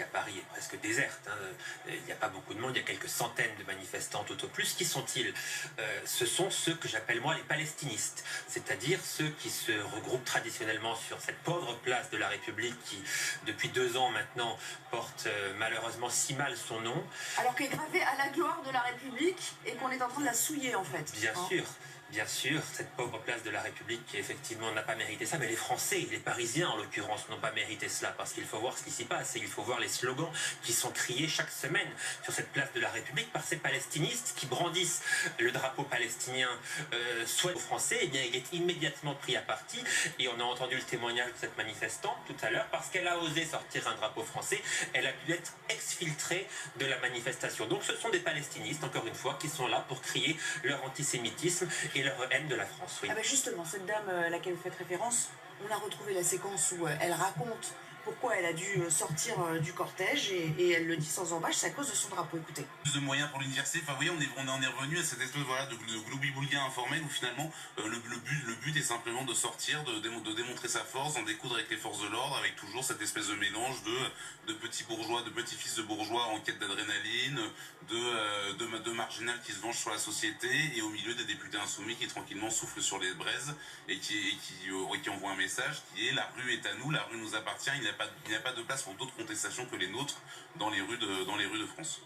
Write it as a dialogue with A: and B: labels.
A: à Paris est presque déserte. Il n'y a pas beaucoup de monde, il y a quelques centaines de manifestants tout au plus. Qui sont-ils? Ce sont ceux que j'appelle moi les palestinistes, c'est-à-dire ceux qui se regroupent traditionnellement sur cette pauvre place de la République qui, depuis 2 ans maintenant, porte malheureusement si mal son nom.
B: Alors qu'elle est gravée à la gloire de la République et qu'on est en train de la souiller en fait.
A: Bien sûr, cette pauvre place de la République qui effectivement n'a pas mérité ça, mais les Français, les Parisiens en l'occurrence, n'ont pas mérité cela, parce qu'il faut voir ce qui s'y passe, et il faut voir les slogans qui sont criés chaque semaine sur cette place de la République par ces palestinistes qui brandissent le drapeau palestinien, soit aux Français, et bien il est immédiatement pris à partie, et on a entendu le témoignage de cette manifestante tout à l'heure, parce qu'elle a osé sortir un drapeau français, elle a pu être exfiltrée de la manifestation. Donc ce sont des palestinistes, encore une fois, qui sont là pour crier leur antisémitisme et leur haine de la France. Oui.
B: Ah ben justement, cette dame à laquelle vous faites référence, on a retrouvé la séquence où elle raconte pourquoi elle a dû sortir du cortège et elle le dit sans embâche, c'est à cause de son drapeau. Écoutez.
C: Plus de moyens pour l'université, enfin vous voyez, on est revenu à cette espèce de gloubi-boulga informel où finalement le but est simplement de sortir, de démontrer sa force, d'en découdre avec les forces de l'ordre, avec toujours cette espèce de mélange de petits bourgeois, de petits-fils de bourgeois en quête d'adrénaline, de marginal qui se vengent sur la société, et au milieu des députés insoumis qui tranquillement soufflent sur les braises et qui envoient un message qui est: la rue est à nous, la rue nous appartient, il n'y a pas de place pour d'autres contestations que les nôtres dans les rues de France.